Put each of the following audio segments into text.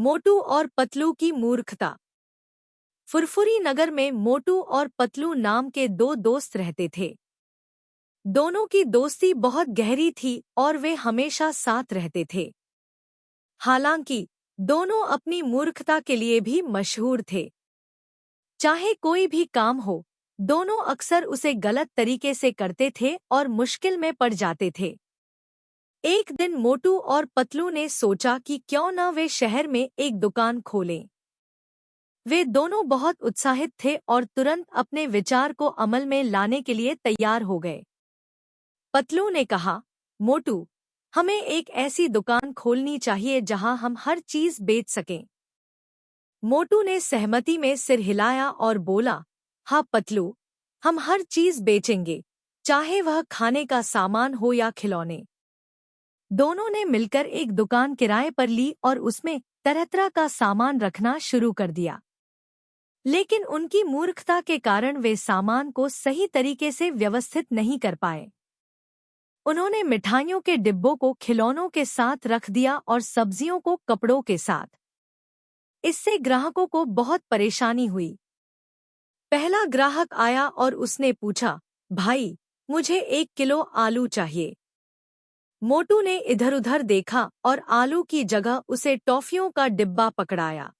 मोटू और पतलू की मूर्खता। फुरफुरी नगर में मोटू और पतलू नाम के दो दोस्त रहते थे। दोनों की दोस्ती बहुत गहरी थी और वे हमेशा साथ रहते थे। हालांकि दोनों अपनी मूर्खता के लिए भी मशहूर थे। चाहे कोई भी काम हो, दोनों अक्सर उसे गलत तरीके से करते थे और मुश्किल में पड़ जाते थे। एक दिन मोटू और पतलू ने सोचा कि क्यों न वे शहर में एक दुकान खोलें। वे दोनों बहुत उत्साहित थे और तुरंत अपने विचार को अमल में लाने के लिए तैयार हो गए। पतलू ने कहा, मोटू, हमें एक ऐसी दुकान खोलनी चाहिए जहां हम हर चीज बेच सकें। मोटू ने सहमति में सिर हिलाया और बोला, हाँ पतलू, हम हर चीज बेचेंगे, चाहे वह खाने का सामान हो या खिलौने। दोनों ने मिलकर एक दुकान किराए पर ली और उसमें तरह तरह का सामान रखना शुरू कर दिया। लेकिन उनकी मूर्खता के कारण वे सामान को सही तरीके से व्यवस्थित नहीं कर पाए। उन्होंने मिठाइयों के डिब्बों को खिलौनों के साथ रख दिया और सब्जियों को कपड़ों के साथ। इससे ग्राहकों को बहुत परेशानी हुई। पहला ग्राहक आया और उसने पूछा, भाई, मुझे 1 किलो आलू चाहिए। मोटू ने इधर-उधर देखा और आलू की जगह उसे टॉफियों का डिब्बा पकड़ाया।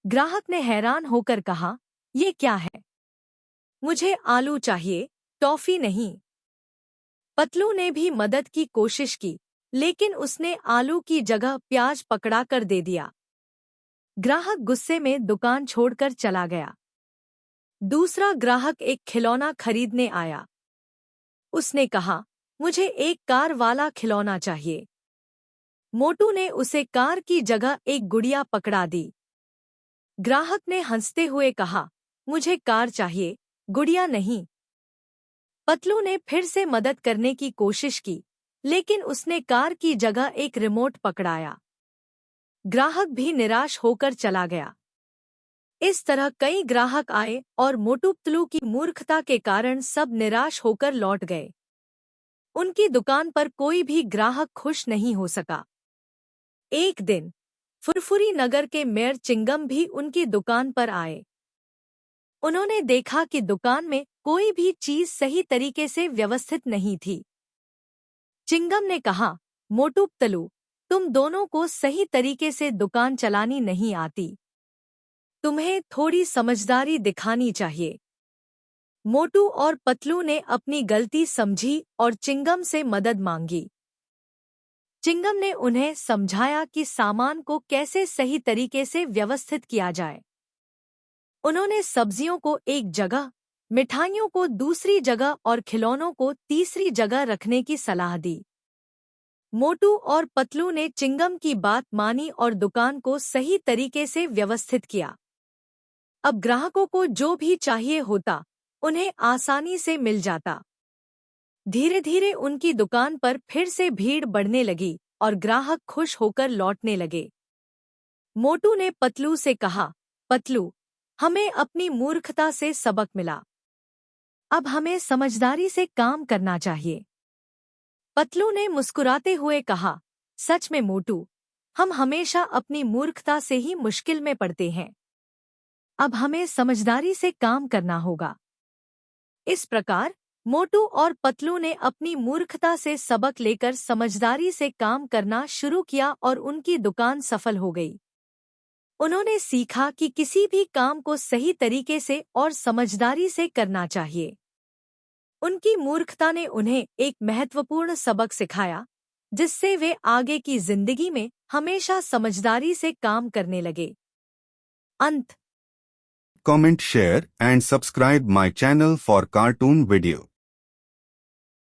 ग्राहक ने हैरान होकर कहा, ये क्या है? मुझे आलू चाहिए, टॉफी नहीं। पतलू ने भी मदद की कोशिश की, लेकिन उसने आलू की जगह प्याज पकड़ाकर दे दिया। ग्राहक गुस्से में दुकान छोड़कर चला गया। दूसरा ग्राहक एक खिलौना खरीदने आया। उसने कहा, मुझे एक कार वाला खिलौना चाहिए। मोटू ने उसे कार की जगह एक गुड़िया पकड़ा दी। ग्राहक ने हंसते हुए कहा, मुझे कार चाहिए, गुड़िया नहीं। पतलू ने फिर से मदद करने की कोशिश की, लेकिन उसने कार की जगह एक रिमोट पकड़ाया। ग्राहक भी निराश होकर चला गया। इस तरह कई ग्राहक आए और मोटू पतलू की मूर्खता के कारण सब निराश होकर लौट गए। उनकी दुकान पर कोई भी ग्राहक खुश नहीं हो सका। एक दिन फुरफुरी नगर के मेयर चिंगम भी उनकी दुकान पर आए। उन्होंने देखा कि दुकान में कोई भी चीज सही तरीके से व्यवस्थित नहीं थी। चिंगम ने कहा, मोटू पतलू, तुम दोनों को सही तरीके से दुकान चलानी नहीं आती। तुम्हें थोड़ी समझदारी दिखानी चाहिए। मोटू और पतलू ने अपनी गलती समझी और चिंगम से मदद मांगी। चिंगम ने उन्हें समझाया कि सामान को कैसे सही तरीके से व्यवस्थित किया जाए। उन्होंने सब्जियों को एक जगह, मिठाइयों को दूसरी जगह और खिलौनों को तीसरी जगह रखने की सलाह दी। मोटू और पतलू ने चिंगम की बात मानी और दुकान को सही तरीके से व्यवस्थित किया। अब ग्राहकों को जो भी चाहिए होता, उन्हें आसानी से मिल जाता। धीरे धीरे उनकी दुकान पर फिर से भीड़ बढ़ने लगी और ग्राहक खुश होकर लौटने लगे। मोटू ने पतलू से कहा, पतलू, हमें अपनी मूर्खता से सबक मिला। अब हमें समझदारी से काम करना चाहिए। पतलू ने मुस्कुराते हुए कहा, सच में मोटू, हम हमेशा अपनी मूर्खता से ही मुश्किल में पड़ते हैं। अब हमें समझदारी से काम करना होगा। इस प्रकार मोटू और पतलू ने अपनी मूर्खता से सबक लेकर समझदारी से काम करना शुरू किया और उनकी दुकान सफल हो गई। उन्होंने सीखा कि किसी भी काम को सही तरीके से और समझदारी से करना चाहिए। उनकी मूर्खता ने उन्हें एक महत्वपूर्ण सबक सिखाया, जिससे वे आगे की जिंदगी में हमेशा समझदारी से काम करने लगे। अंत। Comment, share and subscribe my channel for cartoon video.